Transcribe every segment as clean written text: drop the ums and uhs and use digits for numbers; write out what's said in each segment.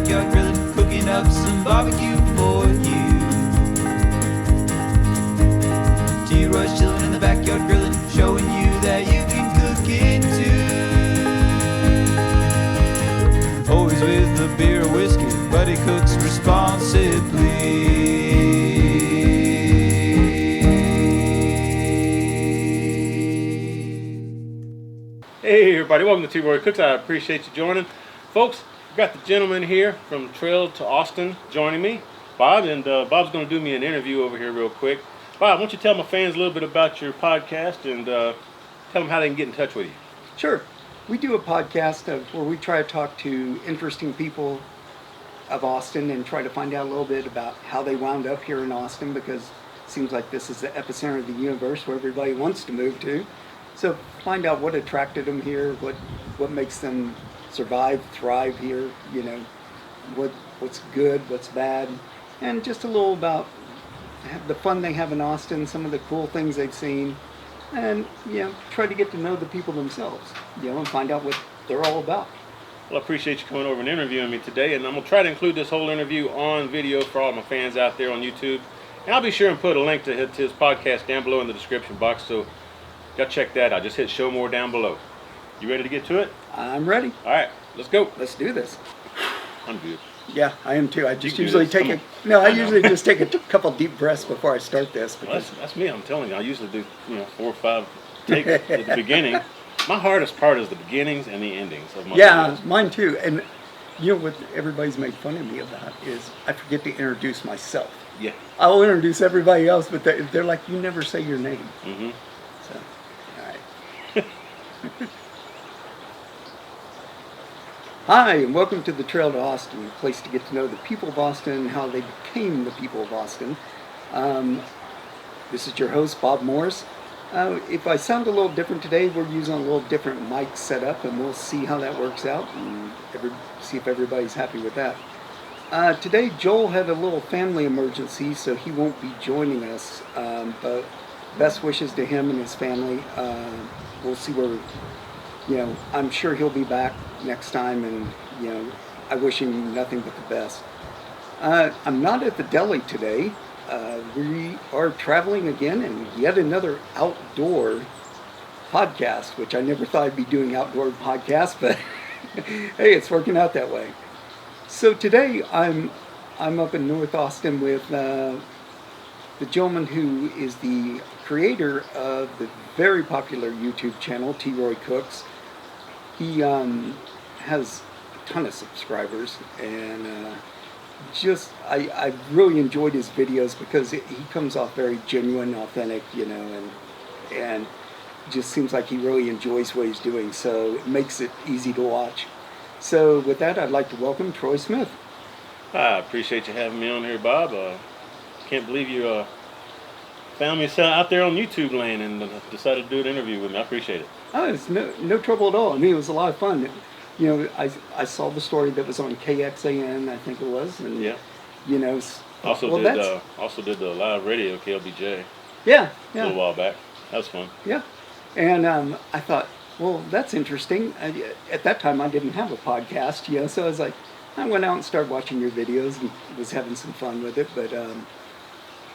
backyard grilling, cooking up some barbecue for you. T-Roy's chilling in the backyard grilling, showing you that you can cook it too. Always with a beer or whiskey, but he cooks responsibly. Hey everybody, welcome to T-Roy Cooks. I appreciate you joining. Folks, we've got the gentleman here from Trail to Austin joining me, Bob, and Bob's going to do me an interview over here real quick. Bob, why don't you tell my fans a little bit about your podcast and tell them how they can get in touch with you. Sure. We do a podcast where we try to talk to interesting people of Austin and try to find out a little bit about how they wound up here in Austin, because it seems like this is the epicenter of the universe where everybody wants to move to. So find out what attracted them here, what makes them survive, thrive here, you know, what's good, what's bad, and just a little about the fun they have in Austin, some of the cool things they've seen, and, you know, try to get to know the people themselves, you know, and find out what they're all about. Well, I appreciate you coming over and interviewing me today, and I'm going to try to include this whole interview on video for all my fans out there on YouTube. And I'll be sure and put a link to his podcast down below in the description box, so go check that out. Just hit show more down below. You ready to get to it? I'm ready. All right, let's go. Let's do this. I'm good. Yeah, I am too. I just usually take just take a couple deep breaths before I start this. Well, that's me. I'm telling you, I usually do 4 or 5 takes at the beginning. My hardest part is the beginnings and the endings of my videos. Mine too. And you know what everybody's made fun of me about is I forget to introduce myself. Yeah. I'll introduce everybody else, but they're like, you never say your name. Mm-hmm. So, all right. Hi, and welcome to the Trail to Austin, a place to get to know the people of Austin and how they became the people of Austin. This is your host, Bob Morris. If I sound a little different today, we're using a little different mic setup, and we'll see how that works out and see if everybody's happy with that. Today, Joel had a little family emergency, so he won't be joining us, but best wishes to him and his family. We'll see where, I'm sure he'll be back next time, and, I wish him nothing but the best. I'm not at the deli today. We are traveling again, and yet another outdoor podcast, which I never thought I'd be doing outdoor podcasts, but hey, it's working out that way. So today I'm up in North Austin with the gentleman who is the creator of the very popular YouTube channel, T-Roy Cooks. He has a ton of subscribers, and I really enjoyed his videos because he comes off very genuine, authentic, and just seems like he really enjoys what he's doing, so it makes it easy to watch. So with that, I'd like to welcome Troy Smith. I appreciate you having me on here, Bob. Can't believe you found me out there on YouTube land and decided to do an interview with me. I appreciate it. Oh, it's no trouble at all. I mean, it was a lot of fun. I saw the story that was on KXAN, I think it was, and Also did the live radio KLBJ. Yeah. A little while back. That was fun. Yeah, and I thought, well, that's interesting. At that time, I didn't have a podcast, so I was like, I went out and started watching your videos and was having some fun with it. But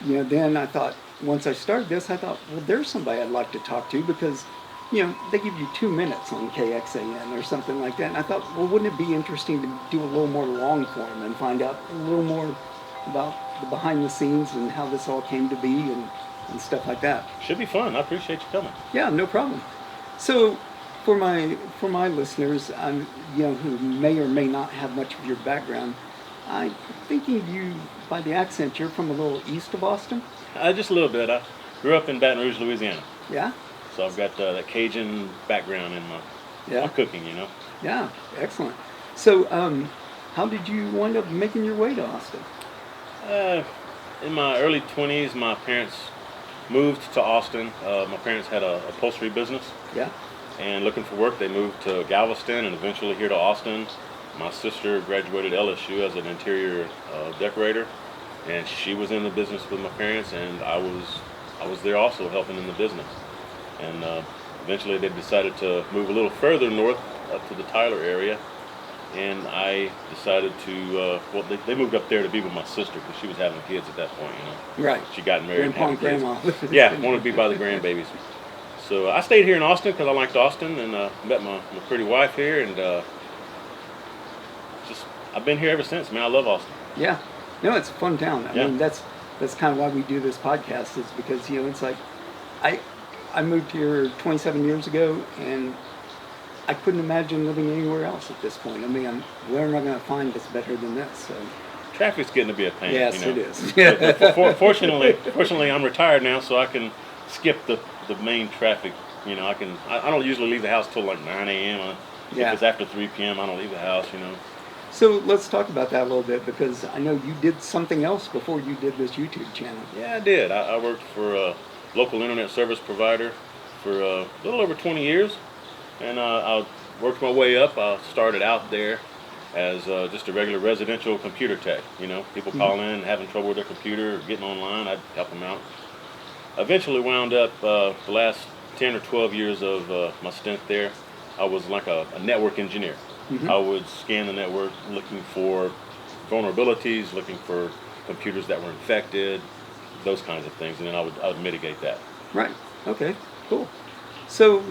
then I thought, once I started this, I thought, well, there's somebody I'd like to talk to, because they give you 2 minutes on KXAN or something like that. And I thought, well, wouldn't it be interesting to do a little more long form and find out a little more about the behind the scenes and how this all came to be and stuff like that. Should be fun. I appreciate you coming. Yeah, no problem. So for my listeners, who may or may not have much of your background, I'm thinking you, by the accent, you're from a little east of Austin? Just a little bit. I grew up in Baton Rouge, Louisiana. Yeah? So I've got that Cajun background in my cooking, Yeah, excellent. So how did you wind up making your way to Austin? In my early 20s, my parents moved to Austin. My parents had a upholstery business. Yeah. And looking for work, they moved to Galveston and eventually here to Austin. My sister graduated LSU as an interior decorator, and she was in the business with my parents, and I was there also helping in the business. And eventually they decided to move a little further north up to the Tyler area, and I decided to. Well, they moved up there to be with my sister because she was having kids at that point. Right. She got married. Grandpa and and having grandma. kids. Yeah, wanted to be by the grandbabies. So I stayed here in Austin because I liked Austin, and met my pretty wife here, and just I've been here ever since. Man, I love Austin. Yeah. No, it's a fun town. I Yeah. mean, that's kind of why we do this podcast, is because, it's like, I moved here 27 years ago, and I couldn't imagine living anywhere else at this point. I mean, where am I going to find that's better than this? So. Traffic's getting to be a pain. Yes, you know? it is. But fortunately, I'm retired now, so I can skip the main traffic. I don't usually leave the house till like 9 a.m. Yeah. If it's after 3 p.m., I don't leave the house. So let's talk about that a little bit, because I know you did something else before you did this YouTube channel. Yeah, I did. I worked for a local internet service provider for a little over 20 years, and I worked my way up. I started out there as just a regular residential computer tech. People calling in, having trouble with their computer, or getting online, I'd help them out. Eventually wound up the last 10 or 12 years of my stint there, I was like a network engineer. I would scan the network looking for vulnerabilities, looking for computers that were infected, those kinds of things, and then I would mitigate that. Right. Okay. Cool. So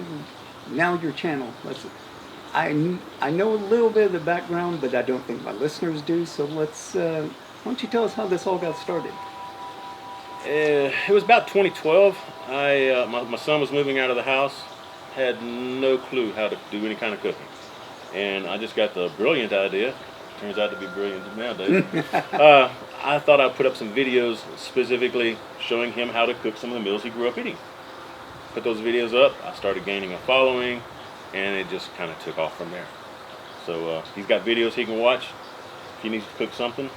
now your channel. I know a little bit of the background, but I don't think my listeners do. So why don't you tell us how this all got started? It was about 2012. My son was moving out of the house, had no clue how to do any kind of cooking, and I just got the brilliant idea. Turns out to be brilliant nowadays. I thought I'd put up some videos specifically showing him how to cook some of the meals he grew up eating. Put those videos up. I started gaining a following, and it just kind of took off from there. So he's got videos he can watch if he needs to cook something,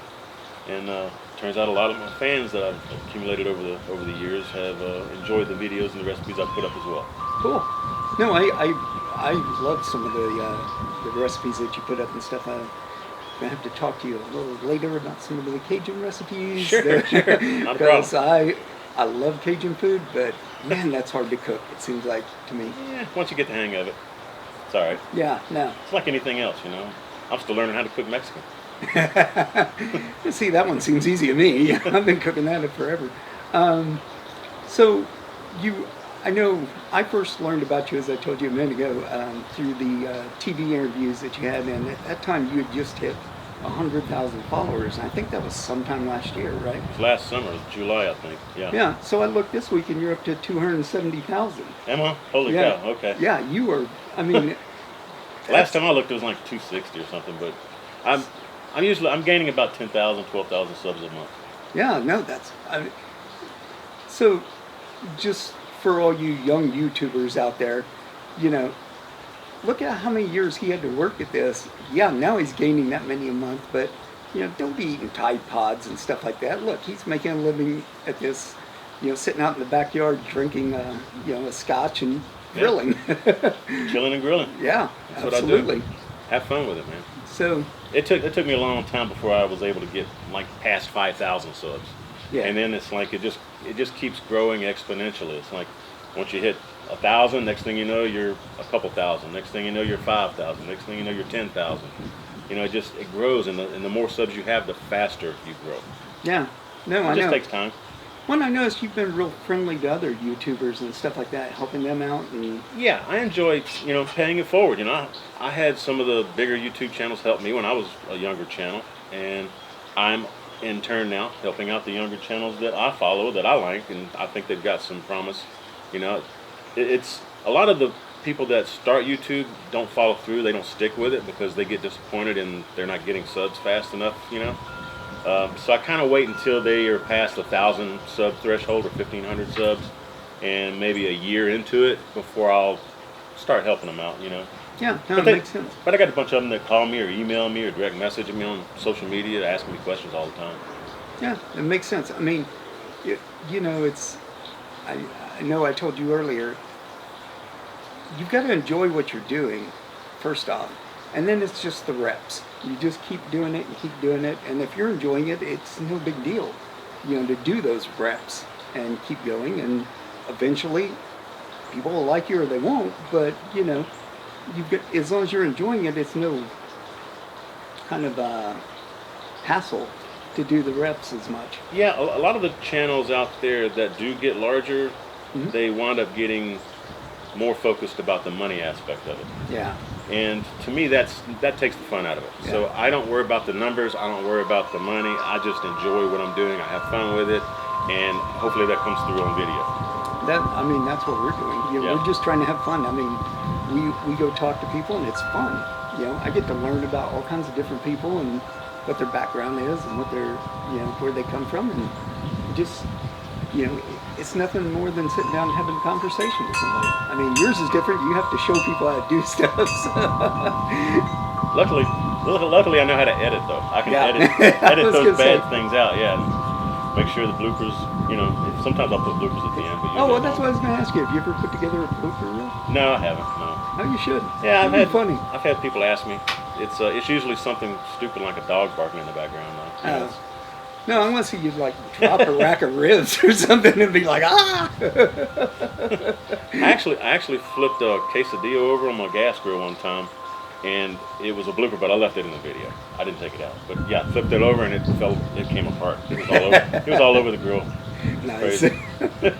and turns out a lot of my fans that I've accumulated over the years have enjoyed the videos and the recipes I've put up as well. Cool. No, I love some of the recipes that you put up and stuff. I'm gonna have to talk to you a little later about some of the Cajun recipes. Sure. Not a problem. Because I love Cajun food, but man, that's hard to cook. It seems like to me. Yeah, once you get the hang of it, it's all right. Yeah. No. It's like anything else, I'm still learning how to cook Mexican. See, that one seems easy to me. I've been cooking that forever. So I know I first learned about you, as I told you a minute ago, through the TV interviews that you had, and at that time you had just hit 100,000 followers, and I think that was sometime last year, right? It was last summer, July, I think. Yeah. Yeah. So I looked this week, and you're up to 270,000. Am I? Holy Yeah. cow! Okay. Yeah, you are. I mean, Last time I looked, it was like 260 or something, but I'm gaining about 10,000, 12,000 subs a month. yeah, no, so just for all you young YouTubers out there, look at how many years he had to work at this. Yeah, now he's gaining that many a month, but don't be eating Tide Pods and stuff like that. Look, he's making a living at this, sitting out in the backyard drinking, a scotch and grilling. Chilling and grilling. Yeah, That's absolutely. what I do. Have fun with it, man. So It took me a long time before I was able to get like past 5,000 subs. yeah, And then it's like it just keeps growing exponentially. It's like once you hit 1,000, next thing you know you're a couple thousand. Next thing you know you're 5,000. Next thing you know you're 10,000. It grows, and the more subs you have, the faster you grow. yeah. No, It I just know. takes time. Well, I noticed you've been real friendly to other YouTubers and stuff like that, helping them out. And Yeah, I enjoy paying it forward. I had some of the bigger YouTube channels help me when I was a younger channel, and I'm in turn now helping out the younger channels that I follow, that I like, and I think they've got some promise. It's a lot of the people that start YouTube don't follow through. They don't stick with it because they get disappointed and they're not getting subs fast enough. So I kind of wait until they are past 1,000 sub threshold or 1,500 subs, and maybe a year into it before I'll start helping them out. yeah, no, it But makes sense. But I got a bunch of them that call me or email me or direct message me on social media, asking me questions all the time. Yeah, it makes sense. I mean, it's. I know I told you earlier. You've got to enjoy what you're doing, first off, and then it's just the reps. You just keep doing it and keep doing it, and if you're enjoying it, it's no big deal, to do those reps and keep going, and eventually, people will like you or they won't. But you've got, as long as you're enjoying it, it's no kind of hassle to do the reps as much. Yeah, a lot of the channels out there that do get larger, they wind up getting more focused about the money aspect of it. Yeah. And to me, that takes the fun out of it. Yeah. So I don't worry about the numbers. I don't worry about the money. I just enjoy what I'm doing. I have fun with it, and hopefully that comes through on video. That's what we're doing. You know, Yeah. We're just trying to have fun. I mean, we go talk to people, and it's fun. You know, I get to learn about all kinds of different people and what their background is and what their, where they come from, and just, it's nothing more than sitting down and having a conversation with somebody. I mean, yours is different. You have to show people how to do stuff. So. Luckily, I know how to edit though. I can edit those bad things out. Yeah, and make sure the bloopers. Sometimes I'll put bloopers at the end. But well, that's what I was going to ask you. Have you ever put together a blooper reel? No, I haven't. No. Oh, you should. Yeah, funny. I've had people ask me. It's usually something stupid like a dog barking in the background though. No, I want to see you like drop a rack of ribs or something and be like, ah! I actually flipped a quesadilla over on my gas grill one time, and it was a blooper, but I left it in the video. I didn't take it out, but yeah, I flipped it over and it came apart. It was all over. It was all over the grill. Nice. Crazy. That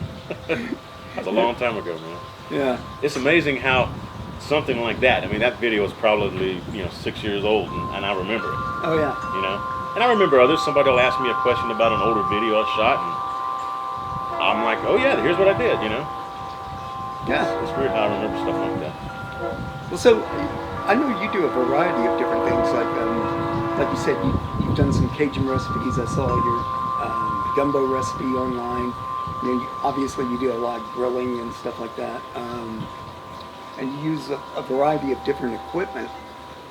was a long time ago, man. Yeah. It's amazing how something like that. I mean, that video is probably 6 years old, and I remember it. Oh yeah. And I remember others. Somebody will ask me a question about an older video I shot, and I'm like, oh yeah, here's what I did. Yeah. It's weird how I remember stuff like that. Well, so I know you do a variety of different things. Like you said, you've done some Cajun recipes. I saw your gumbo recipe online. Obviously you do a lot of grilling and stuff like that. And you use a variety of different equipment,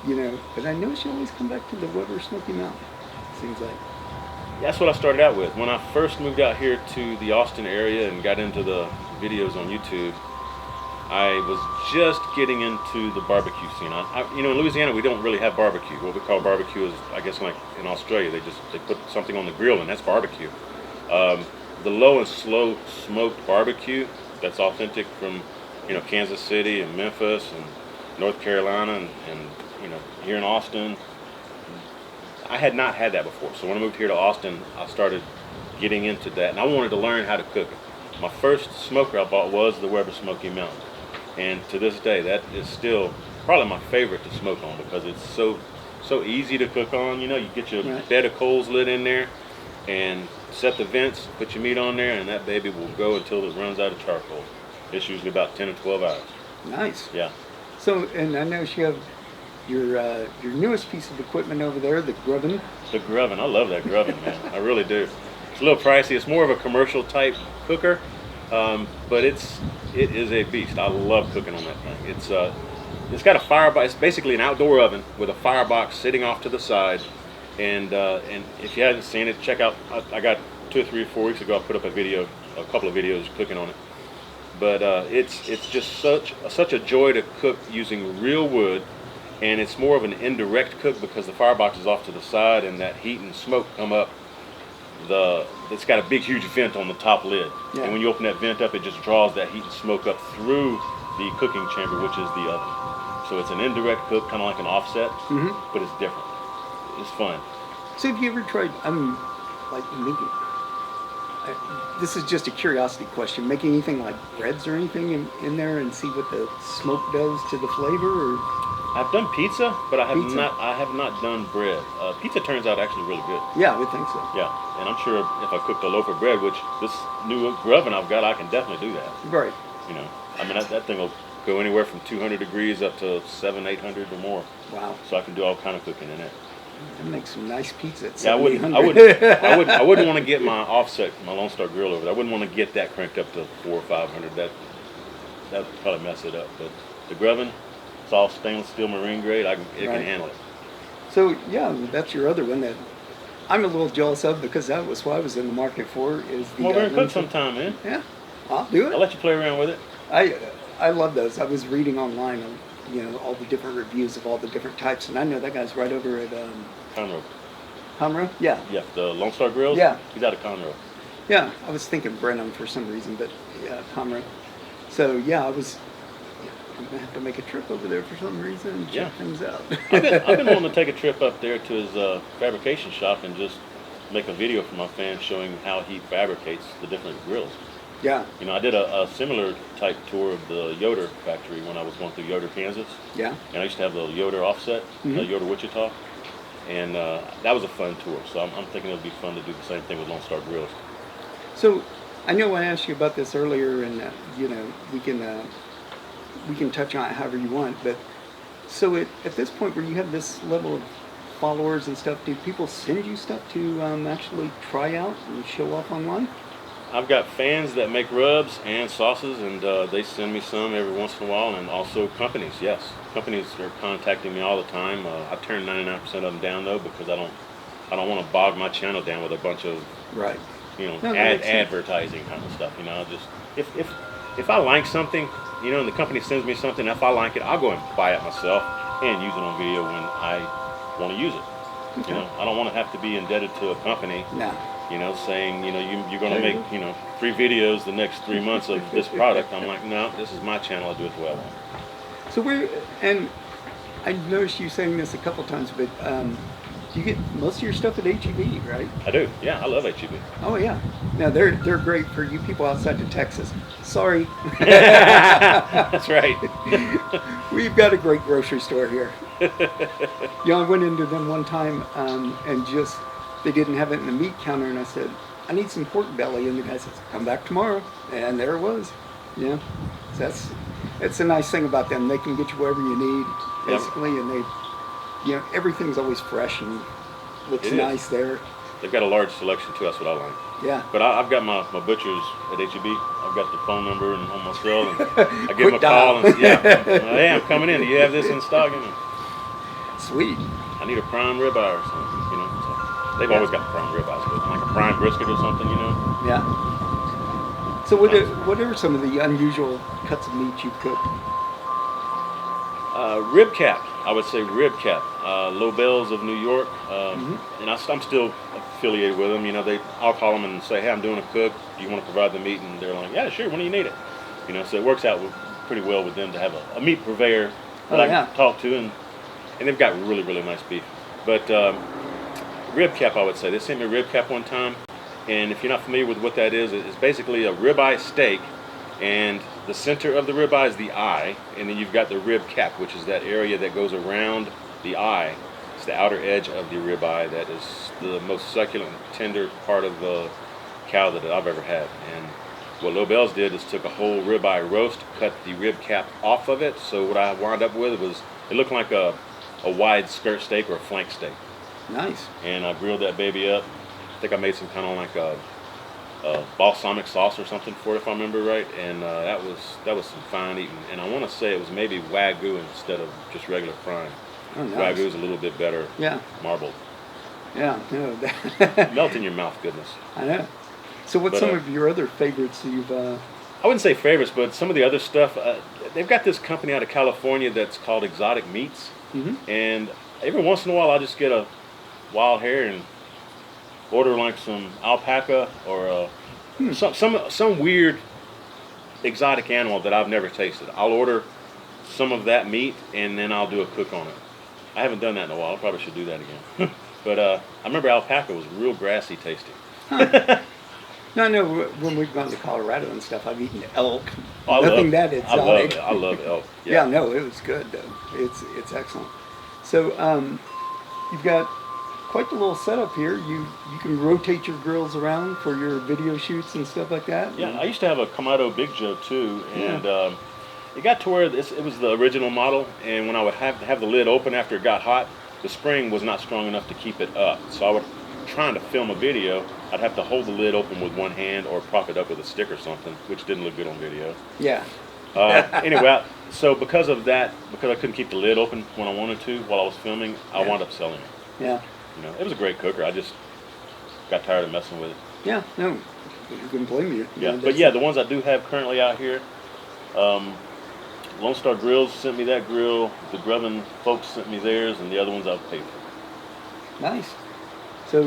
but I notice you always come back to the Weber Smoky Mountain, seems like. That's what I started out with. When I first moved out here to the Austin area and got into the videos on YouTube, I was just getting into the barbecue scene. In Louisiana, we don't really have barbecue. What we call barbecue is, I guess, like in Australia, they put something on the grill, and that's barbecue. The low and slow smoked barbecue that's authentic from Kansas City and Memphis and North Carolina and here in Austin, I had not had that before. So when I moved here to Austin, I started getting into that, and I wanted to learn how to cook it. My first smoker I bought was the Weber Smoky Mountain, and to this day, that is still probably my favorite to smoke on because it's so easy to cook on. You get your bed of coals lit in there, and set the vents, put your meat on there, and that baby will go until it runs out of charcoal. It's usually about 10 or 12 hours. Nice. Yeah. So, and I notice you have your newest piece of equipment over there, the Grubbin. The Grubbin, I love that Grubbin, man. I really do. It's a little pricey. It's more of a commercial type cooker, but it is a beast. I love cooking on that thing. It's got a firebox. It's basically an outdoor oven with a firebox sitting off to the side. And if you hadn't seen it, check out. I got 2 or 3 or 4 weeks ago. I put up a couple of videos cooking on it. But it's just such a joy to cook using real wood, and it's more of an indirect cook because the firebox is off to the side, and that heat and smoke come up. It's got a big, huge vent on the top lid, and when you open that vent up, it just draws that heat and smoke up through the cooking chamber, which is the oven. So it's an indirect cook, kind of like an offset, but it's different. It's fun. So have you ever tried, like making, this is just a curiosity question, making anything like breads or anything in there and see what the smoke does to the flavor? Or? I've done pizza, but I have not done bread. Pizza turns out actually really good. Yeah, I would think so. Yeah, and I'm sure if I cooked a loaf of bread, which this new oven I've got, I can definitely do that. Right. That thing will go anywhere from 200 degrees up to 700-800 or more. Wow. So I can do all kind of cooking in it. That makes some nice pizza at 700-800. I wouldn't want to get my offset, my Lone Star grill over there. I wouldn't want to get that cranked up to 400 or 500. That would probably mess it up. But the Grubbin, it's all stainless steel marine grade. It can handle it. So yeah, that's your other one that I'm a little jealous of because that was what I was in the market for. Is the Come over and cook sometime, man. Yeah, I'll do it. I'll let you play around with it. I love those. I was reading online on all the different reviews of all the different types, and I know that guy's right over at Conroe. Conroe? Yeah. Yeah, the Lone Star Grills? Yeah. He's out of Conroe. Yeah, I was thinking Brenham for some reason, but yeah, Conroe. So yeah, I'm gonna have to make a trip over there for some reason and check Yeah. things out. I've been wanting to take a trip up there to his fabrication shop and just make a video for my fans showing how he fabricates the different grills. Yeah, You know, I did a similar type tour of the Yoder factory when I was going through Yoder, Kansas. yeah. And I used to have the Yoder offset, Mhm. Yoder Wichita. And that was a fun tour. So I'm thinking it would be fun to do the same thing with Lone Star Grills. So I know I asked you about this earlier, and you know we can touch on it however you want. But so at this point where you have this level of followers and stuff, do people send you stuff to actually try out and show off online? I've got fans that make rubs and sauces, and they send me some every once in a while, and also companies. Yes, companies are contacting me all the time. I turn 99% of them down though because I don't want to bog my channel down with a bunch of Right. No, that ad makes sense. advertising kind of stuff. You know, just if I like something, you know, and the company sends me something, if I like it, I'll go and buy it myself and use it on video when I want to use it. Okay. You know, I don't want to have to be indebted to a company. No. You know, saying, you know, you're going to make, you know, 3 videos the next 3 months of this product. I'm like, no, this is my channel. I do it the way I want. So and I noticed you saying this a couple times, but you get most of your stuff at HEB, right? I do. Yeah, I love HEB. Oh yeah. Now they're great for you people outside of Texas. Sorry, That's right. we've got a great grocery store here. You know, I went into them one time and just they didn't have it in the meat counter, and I said, I need some pork belly, and the guy says, come back tomorrow, and there it was. Yeah, so that's the nice thing about them. They can get you whatever you need, Yep. basically, and they, you know, everything's always fresh and looks It is. nice there. They've got a large selection too. That's what I like. Yeah. But I've got my butchers at HEB. I've got the phone number and on my cell, and I give them a Quick dial. call and yeah, hey, I'm coming in. Do you have this in stock? And Sweet. I need a prime ribeye or something. You know, so they've always got prime ribeyes, but like a prime brisket or something. You know, Yeah. So what are some of the unusual cuts of meat you cook? rib cap. I would say rib cap. Lobels of New York, and I'm still affiliated with them. You know, I'll call them and say, hey, I'm doing a cook. Do you want to provide the meat? And they're like, yeah, sure. When do you need it? You know, so it works out pretty well with them to have a meat purveyor that I can talk to, and they've got really, really nice beef. But rib cap, I would say. They sent me a rib cap one time, and if you're not familiar with what that is, it's basically a ribeye steak, and the center of the ribeye is the eye, and then you've got the rib cap, which is that area that goes around the eye. It's the outer edge of the ribeye that is the most succulent, tender part of the cow that I've ever had. And what Lobels did is took a whole ribeye roast, cut the rib cap off of it. So what I wound up with was, it looked like a wide skirt steak or a flank steak. Nice. And I grilled that baby up. I think I made some kind of like a balsamic sauce or something for it, if I remember right. And that was some fine eating. And I want to say it was maybe Wagyu instead of just regular prime. Oh, nice. Wagyu is a little bit better. Yeah. Marbled. Yeah. No, Melt in your mouth, goodness. I know. So what's But, some of your other favorites you've? I wouldn't say favorites, but some of the other stuff. They've got this company out of California that's called Exotic Meats, and every once in a while I just get a wild hair and order like some alpaca or some weird exotic animal that I've never tasted. I'll order some of that meat and then I'll do a cook on it. I haven't done that in a while. I probably should do that again. But I remember alpaca was real grassy tasting. No, I know when we've gone to Colorado and stuff, I've eaten elk. Oh, Nothing that exotic. I love elk. Yeah, no, it was good though. It's excellent. So you've got quite the little setup here. You can rotate your grills around for your video shoots and stuff like that. Yeah, I used to have a Kamado Big Joe too, and it got to where it was the original model, and when I would have the lid open after it got hot, the spring was not strong enough to keep it up. So I would, trying to film a video, I'd have to hold the lid open with one hand or prop it up with a stick or something, which didn't look good on video. Yeah. Anyway, so because of that, because I couldn't keep the lid open when I wanted to while I was filming, I wound up selling it. Yeah. You know, it was a great cooker. I just got tired of messing with it. Yeah. No, you couldn't blame you. Yeah, You know, but yeah, the ones I do have currently out here, Lone Star Grills sent me that grill. The Grubbin folks sent me theirs, and the other ones I've paid for. Nice. So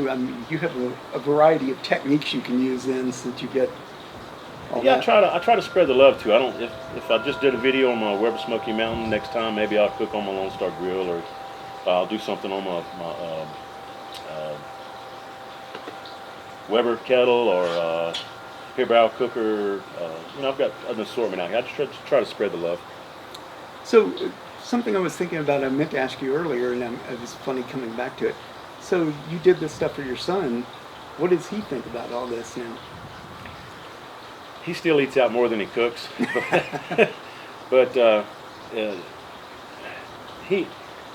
you have a variety of techniques you can use then, since you get all Yeah, that? I try to spread the love too. I don't if I just did a video on my Weber Smoky Mountain, next time maybe I'll cook on my Lone Star Grill, or I'll do something on my Weber kettle, or paper barrel cooker. I've got an assortment out here. I just try to spread the love. So, something I was thinking about, I meant to ask you earlier, and it was funny coming back to it. So, you did this stuff for your son. What does he think about all this now? He still eats out more than he cooks, but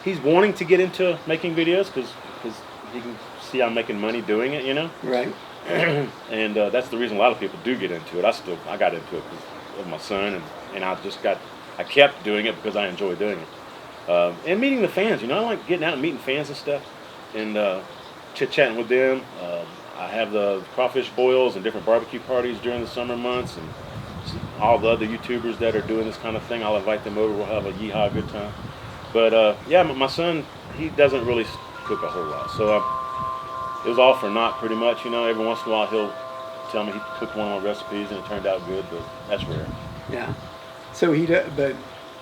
he's wanting to get into making videos because he can see I'm making money doing it, Right. And that's the reason a lot of people do get into it. I got into it because of my son, and I kept doing it because I enjoy doing it, and meeting the fans. I like getting out and meeting fans and stuff, and chit-chatting with them. I have the crawfish boils and different barbecue parties during the summer months, and all the other YouTubers that are doing this kind of thing, I'll invite them over. We'll have a yeehaw good time. But yeah, my son, he doesn't really cook a whole lot, so it was all for naught pretty much. Every once in a while he'll tell me he cooked one of my recipes and it turned out good, but that's rare. Yeah. So but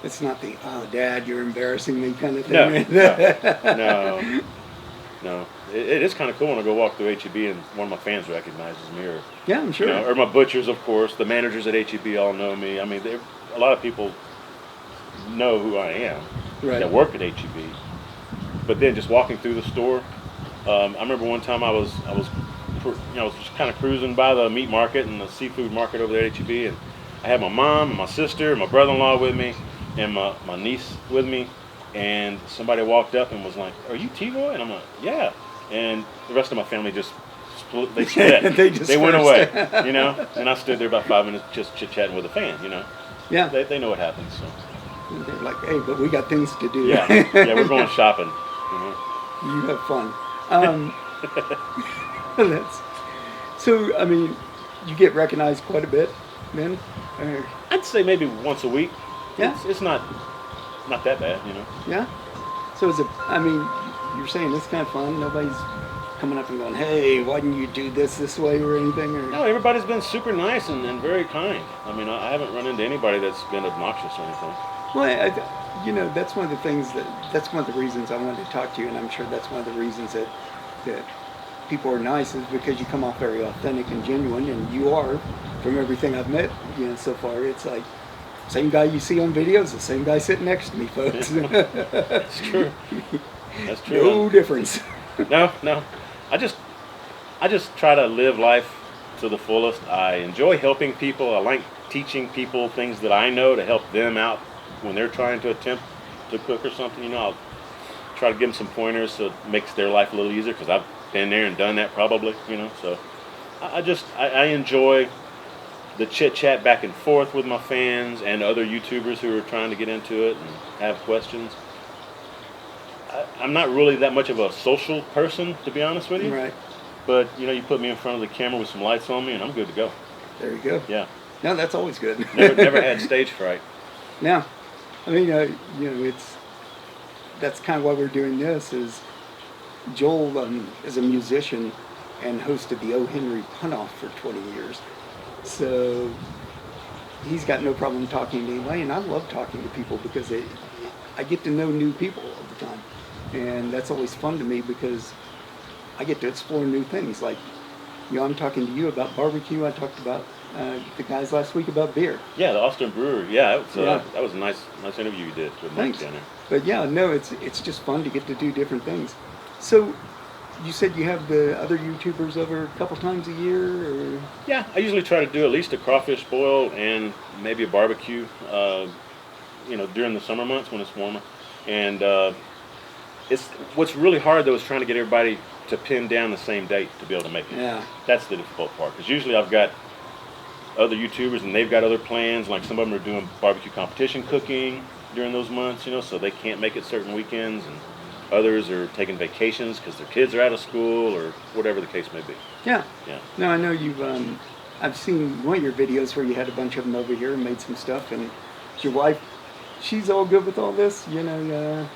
it's not the, oh, Dad, you're embarrassing me kind of thing. No. It is kind of cool when I go walk through H-E-B and one of my fans recognizes me, or Yeah, I'm sure. or my butchers, of course. The managers at H-E-B all know me. I mean, a lot of people know who I am that work at H-E-B. But then just walking through the store, I remember one time I was just kind of cruising by the meat market and the seafood market over there at H-E-B, and I had my mom and my sister, and my brother-in-law with me, and my niece with me, and somebody walked up and was like, "Are you T-Roy?" And I'm like, "Yeah." And the rest of my family just split. They went away, And I stood there about 5 minutes just chit-chatting with a fan, Yeah. They know what happens, so. They're like, hey, but we got things to do. Yeah, we're going shopping. You have fun. So, I mean, you get recognized quite a bit, then? I'd say maybe once a week. Yeah. It's not that bad, Yeah? So you're saying it's kind of fun? Nobody's coming up and going, hey, why didn't you do this way or anything? Or? No, everybody's been super nice and very kind. I mean, I haven't run into anybody that's been obnoxious or anything. Well, that's one of the things that's one of the reasons I wanted to talk to you, and I'm sure that's one of the reasons that people are nice, is because you come off very authentic and genuine, and you are, from everything I've met, so far. It's like, same guy you see on videos, the same guy sitting next to me, folks. That's true. That's true. No difference. No. I just try to live life to the fullest. I enjoy helping people. I like teaching people things that I know to help them out when they're trying to attempt to cook or something. I'll try to give them some pointers so it makes their life a little easier, because I've been there and done that probably, So I enjoy the chit-chat back and forth with my fans and other YouTubers who are trying to get into it and have questions. I'm not really that much of a social person, to be honest with you. Right. But, you put me in front of the camera with some lights on me and I'm good to go. There you go. Yeah. No, that's always good. Never had stage fright. Yeah. I mean, that's kind of why we're doing this, is Joel is a musician and hosted the O. Henry Punt-Off for 20 years. So he's got no problem talking to anybody, and I love talking to people because I get to know new people all the time. And that's always fun to me because I get to explore new things. Like, I'm talking to you about barbecue. I talked about the guys last week about beer. Yeah, the Austin Brewery. Yeah, that was a nice interview you did with Mike down there. But yeah, no, it's just fun to get to do different things. So you said you have the other YouTubers over a couple times a year? Or? Yeah, I usually try to do at least a crawfish boil and maybe a barbecue, during the summer months when it's warmer. And what's really hard, though, is trying to get everybody to pin down the same date to be able to make it. Yeah. That's the difficult part, because usually I've got other YouTubers and they've got other plans. Like, some of them are doing barbecue competition cooking during those months, so they can't make it certain weekends, and others are taking vacations because their kids are out of school or whatever the case may be. Yeah. Yeah. No, I know you've. I've seen one of your videos where you had a bunch of them over here and made some stuff, and your wife, she's all good with all this, Once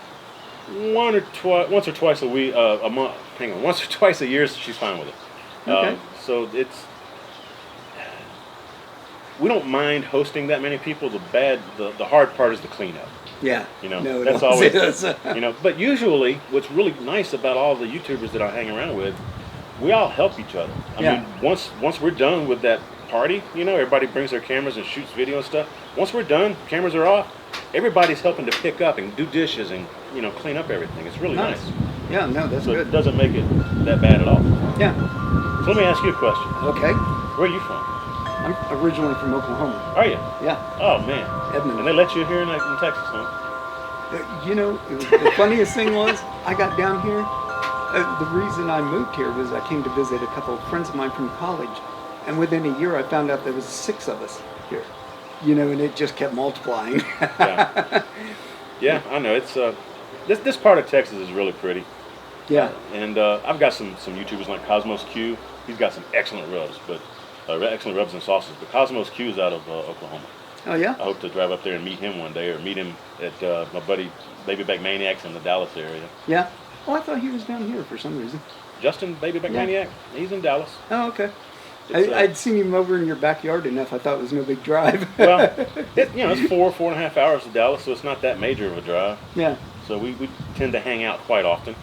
or twice a week, a month. Hang on, once or twice a year, she's fine with it. Okay. So it's. we don't mind hosting that many people. The hard part is the cleanup. Yeah. You know, no, that's it always, is. you know, but usually what's really nice about all the YouTubers that I hang around with, we all help each other. I mean, once we're done with that party, you know, everybody brings their cameras and shoots video and stuff. Once we're done, cameras are off, everybody's helping to pick up and do dishes and, you know, clean up everything. It's really nice. Yeah, no, that's So good. it doesn't make it that bad at all. Yeah. So let me ask you a question. Okay. Where are you from? I'm originally from Oklahoma. Are you? Yeah. Oh, man. Edmond. And they let you here in Texas, huh? You know, the funniest thing was, I got down here. The reason I moved here was I came to visit a couple of friends of mine from college, and within a year I found out there was 6 of us here. You know, and it just kept multiplying. Yeah. Yeah, I know. It's this part of Texas is really pretty. Yeah. And I've got some YouTubers like Cosmos Q. He's got some excellent rubs, but excellent rubs and sauces. But Cosmos Q is out of Oklahoma. Oh yeah. I hope to drive up there and meet him one day, or meet him at my buddy Baby Back Maniacs in the Dallas area. Yeah. Oh, I thought he was down here for some reason. Justin Baby Back Maniac, he's in Dallas. Oh, okay. It's, I'd seen him over in your backyard enough. I thought it was no big drive. Well, it's 4.5 hours to Dallas, so it's not that major of a drive. Yeah. So we tend to hang out quite often.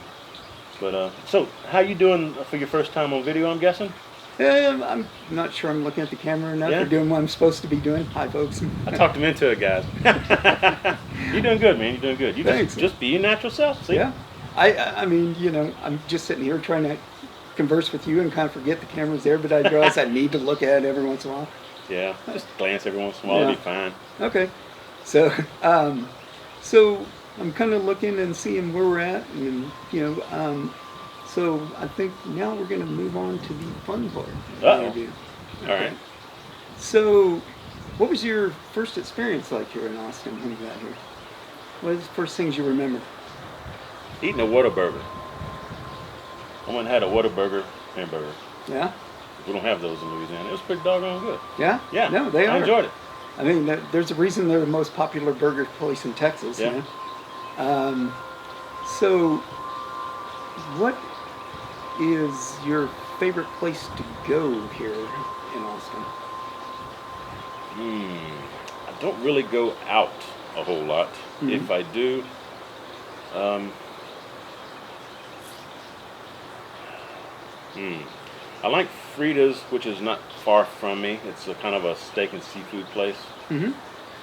But so how you doing for your first time on video? I'm guessing. I'm not sure I'm looking at the camera enough or doing what I'm supposed to be doing. Hi, folks. I talked him into it, guys. You're doing good, man. You're doing good. You just be your natural self. See? Yeah. I mean, you know, I'm just sitting here trying to converse with you and kind of forget the camera's there, but I realize I need to look at it every once in a while. Yeah, just glance every once in a while. It'll be fine. Okay. So, so I'm kind of looking and seeing where we're at, and you know, so I think now we're going to move on to the fun part. Uh-oh. All right. So, what was your first experience like here in Austin when you got here? What was the first things you remember? Eating a Whataburger. I went and had a Whataburger hamburger. Yeah? We don't have those in Louisiana. It was pretty doggone good. Yeah? Yeah. No, they are. I enjoyed it. I mean, there's a reason they're the most popular burger place in Texas. Yeah. You know? So, what is your favorite place to go here in Austin? I don't really go out a whole lot. Mm-hmm. If I do, I like Frida's, which is not far from me. It's a kind of a steak and seafood place. Mm-hmm.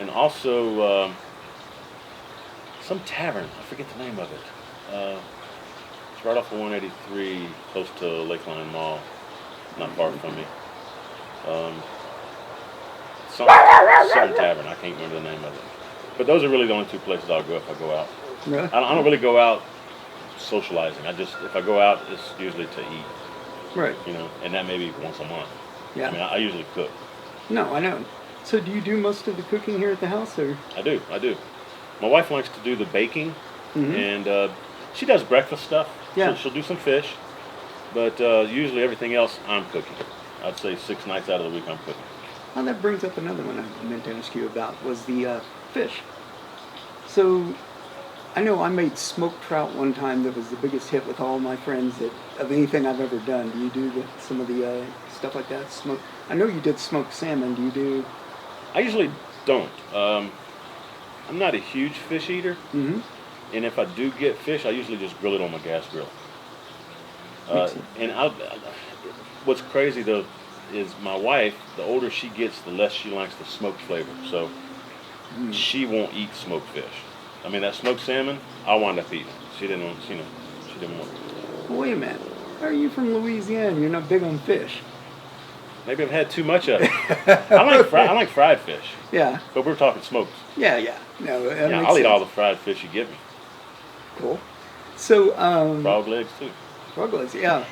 And also some tavern. I forget the name of it. It's right off of 183, close to Lakeline Mall. Not far from me. Some tavern. I can't remember the name of it. But those are really the only 2 places I'll go if I go out. Really? I don't really go out socializing. If I go out, it's usually to eat. Right. You know, and that may be once a month. Yeah. I mean, I usually cook. No, I know. So do you do most of the cooking here at the house, or? I do. My wife likes to do the baking, Mm-hmm. and she does breakfast stuff. Yeah. She'll do some fish, but usually everything else I'm cooking. I'd say 6 nights out of the week I'm cooking. Well, that brings up another one I meant to ask you about, was the fish. So, I know I made smoked trout one time that was the biggest hit with all my friends of anything I've ever done. Do you do some of the stuff like that? I know you did smoked salmon. Do you do? I usually don't. I'm not a huge fish eater, Mm-hmm. and if I do get fish, I usually just grill it on my gas grill. And what's crazy though is my wife, the older she gets, the less she likes the smoked flavor. So she won't eat smoked fish. I mean, that smoked salmon, I'll wind up eating. She didn't want, she didn't want it. Well, wait a minute. How are you from Louisiana? You're not big on fish. Maybe I've had too much of it. I like fried fish. Yeah. But we're talking smoked. Yeah. No. Yeah, I'll eat all the fried fish you give me. Cool. So. Frog legs too. Frog legs, yeah.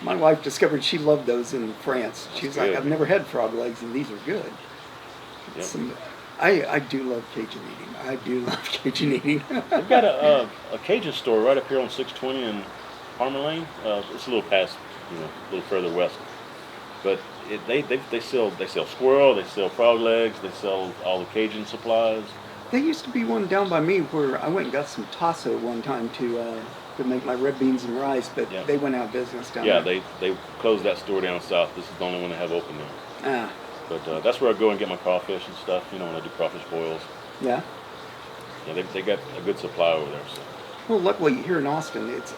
My wife discovered she loved those in France. She was like, I've never had frog legs, and these are good. Yep. I do love Cajun eating. I do love Cajun eating. We've got a Cajun store right up here on 620 in Palmer Lane. It's a little past, a little further west. But they sell squirrel, they sell frog legs, they sell all the Cajun supplies. There used to be one down by me where I went and got some tasso one time to make my red beans and rice, but they went out of business down there. Yeah, they closed that store down south. This is the only one they have open now. But that's where I go and get my crawfish and stuff. When I do crawfish boils. Yeah. Yeah, they got a good supply over there. So. Well, luckily here in Austin, it's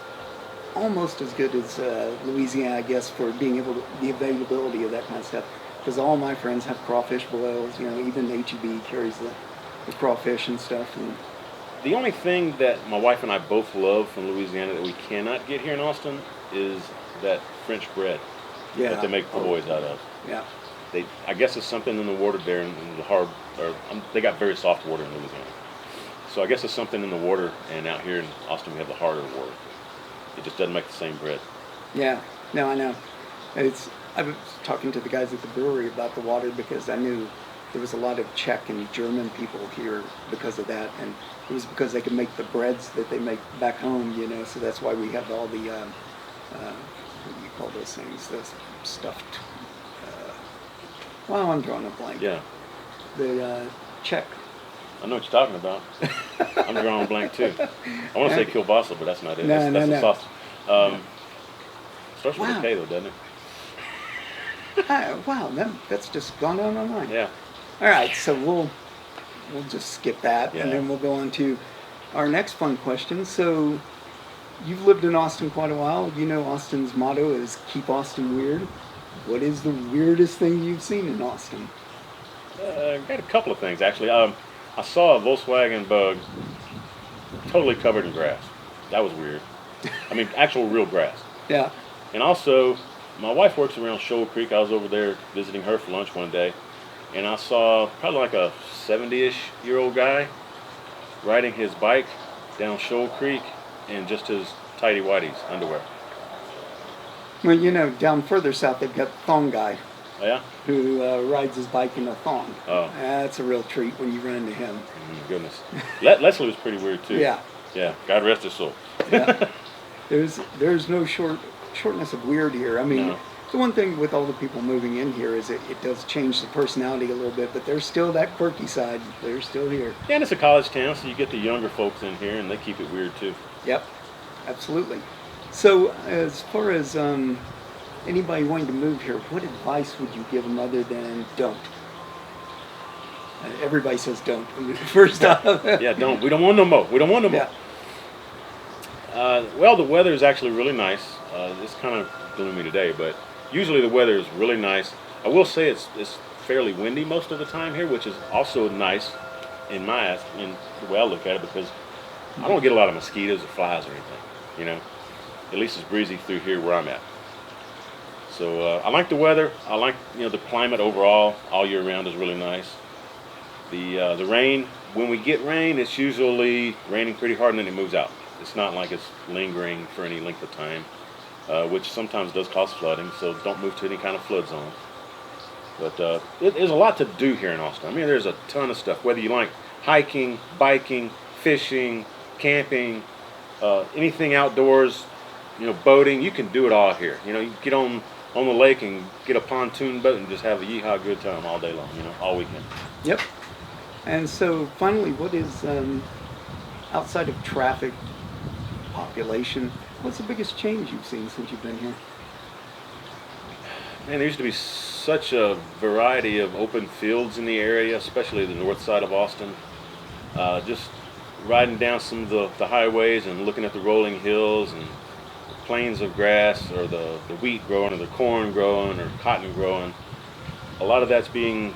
almost as good as Louisiana, I guess, for being able to the availability of that kind of stuff. Because all my friends have crawfish boils. Even HEB carries the crawfish and stuff. And the only thing that my wife and I both love from Louisiana that we cannot get here in Austin is that French bread that they make boys out of. Yeah. I guess it's something in the water there, in the hard, they got very soft water in Louisiana. So I guess it's something in the water, and out here in Austin we have the harder water. It just doesn't make the same bread. Yeah, no, I know. I was talking to the guys at the brewery about the water because I knew there was a lot of Czech and German people here because of that, and it was because they could make the breads that they make back home, so that's why we have all the, what do you call those things, the stuffed, I'm drawing a blank. Yeah. The Czech. I know what you're talking about. I'm drawing a blank too. I want to say kielbasa, but that's not it. That's the sauce. Starts with a K though, doesn't it? Wow, that's just gone down my mind. Yeah. All right, so we'll just skip that, and then we'll go on to our next fun question. So, you've lived in Austin quite a while. Austin's motto is "Keep Austin Weird." What is the weirdest thing you've seen in Austin? Got a couple of things actually. I saw a Volkswagen Bug totally covered in grass. That was weird. I mean, actual real grass. Yeah. And also, my wife works around Shoal Creek. I was over there visiting her for lunch one day, and I saw probably like a 70-ish-year-old guy riding his bike down Shoal Creek in just his tighty-whities underwear. Well, down further south, they've got Fungi. Oh, yeah? Who rides his bike in a thong. Oh. That's a real treat when you run into him. Goodness. Leslie was pretty weird, too. Yeah. Yeah, God rest his soul. Yeah. There's no shortness of weird here. I mean, the one thing with all the people moving in here is it does change the personality a little bit, but there's still that quirky side. They're still here. Yeah, and it's a college town, so you get the younger folks in here, and they keep it weird, too. Yep, absolutely. So, as far as anybody wanting to move here, what advice would you give them other than don't? Everybody says don't. First off. Yeah, don't. We don't want no more. We don't want no more. Well, the weather is actually really nice. It's kind of gloomy today, but usually the weather is really nice. I will say it's fairly windy most of the time here, which is also nice in the way I look at it, because I don't get a lot of mosquitoes or flies or anything. At least it's breezy through here where I'm at. So I like the weather. I like the climate overall. All year round is really nice. The rain, when we get rain, it's usually raining pretty hard and then it moves out. It's not like it's lingering for any length of time, which sometimes does cause flooding. So don't move to any kind of flood zone. But there's a lot to do here in Austin. I mean, there's a ton of stuff. Whether you like hiking, biking, fishing, camping, anything outdoors, boating, you can do it all here. You get on the lake and get a pontoon boat and just have a yeehaw good time all day long, all weekend. Yep. And so finally, what is, outside of traffic, population, what's the biggest change you've seen since you've been here? Man, there used to be such a variety of open fields in the area, especially the north side of Austin. Just riding down some of the highways and looking at the rolling hills and plains of grass, or the wheat growing, or the corn growing, or cotton growing. A lot of that's being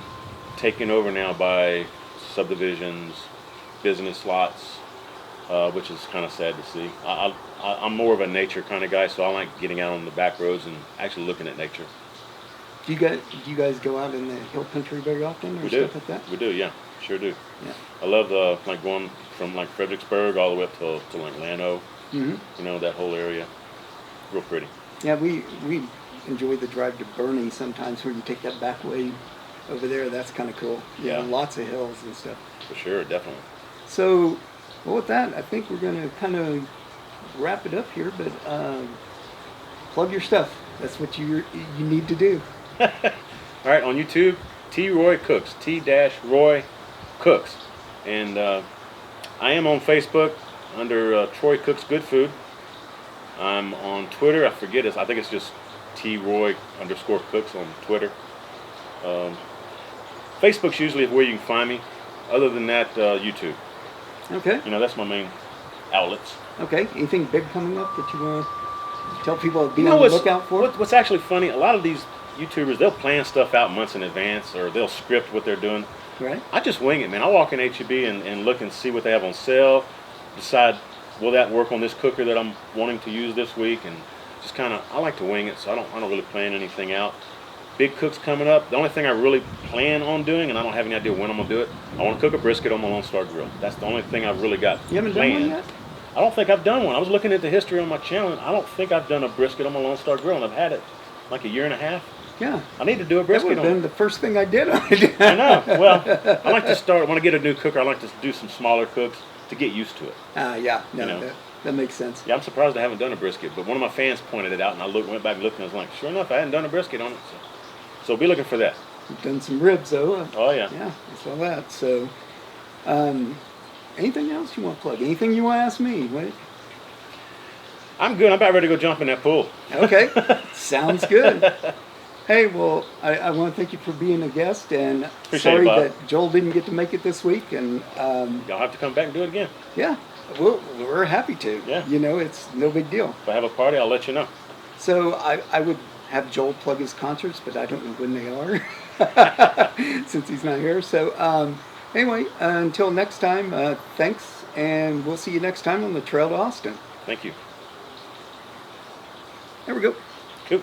taken over now by subdivisions, business lots, which is kind of sad to see. I'm more of a nature kind of guy, so I like getting out on the back roads and actually looking at nature. Do you guys go out in the hill country very often, or stuff like that? We do, yeah, sure do. Yeah. I love going from like Fredericksburg all the way up to like Llano. Mm-hmm. That whole area. Real pretty. Yeah, we enjoy the drive to Bernie sometimes, where you take that back way over there. That's kind of cool. Yeah. Lots of hills and stuff. For sure, definitely. So, well, with that, I think we're going to kind of wrap it up here, but plug your stuff. That's what you need to do. All right, on YouTube, T. Roy Cooks, T-Roy Cooks. And I am on Facebook under Troy Cooks Good Food. I'm on Twitter. I think it's just T. Roy _Cooks on Twitter. Facebook's usually where you can find me. Other than that, YouTube. Okay. You know, that's my main outlets. Okay. Anything big coming up that you want to tell people to be You know on the lookout for? what's actually funny? A lot of these YouTubers, they'll plan stuff out months in advance, or they'll script what they're doing. Right. I just wing it, man. I walk in HEB and look and see what they have on sale. Decide, will that work on this cooker that I'm wanting to use this week? And just kind of, I like to wing it, so I don't really plan anything out. Big cooks coming up. The only thing I really plan on doing, and I don't have any idea when I'm gonna do it, I want to cook a brisket on my Lone Star Grill. That's the only thing I've really got You haven't planned. done one yet? I don't think I've done one. I was looking at the history on my channel, and I don't think I've done a brisket on my Lone Star Grill, and I've had it like a year and a half. Yeah. I need to do a That brisket would on have it. been the first thing I did on it. I know. Well, I like to start, when I get a new cooker, I like to do some smaller cooks to get used to it. Yeah. No, You know. that makes sense. Yeah, I'm surprised I haven't done a brisket, but one of my fans pointed it out, and I went back and looked, and I was like, sure enough, I hadn't done a brisket on it. So be looking for that. You've done some ribs, though. Oh, yeah. Yeah, I saw that. So, anything else you want to plug? Anything you want to ask me? What? I'm good. I'm about ready to go jump in that pool. Okay, sounds good. Hey, well, I want to thank you for being a guest, and Appreciate sorry it, Bob. that Joel didn't get to make it this week. And Y'all have to come back and do it again. yeah, we're happy to. Yeah. You know, it's no big deal. If I have a party, I'll let you know. So I would have Joel plug his concerts, but I don't know when they are since he's not here. So anyway, until next time, thanks, and we'll see you next time on the Trail to Austin. Thank you. There we go. Cool.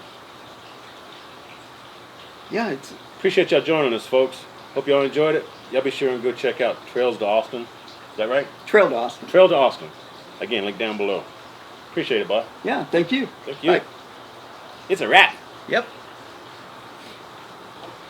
Yeah, it's Appreciate y'all joining us, folks. Hope y'all enjoyed it. Y'all be sure and go check out Trails to Austin. Is that right? Trail to Austin. Trail to Austin. Again, link down below. Appreciate it, Bob. Yeah, thank you. Thank you. Bye. It's a wrap. Yep.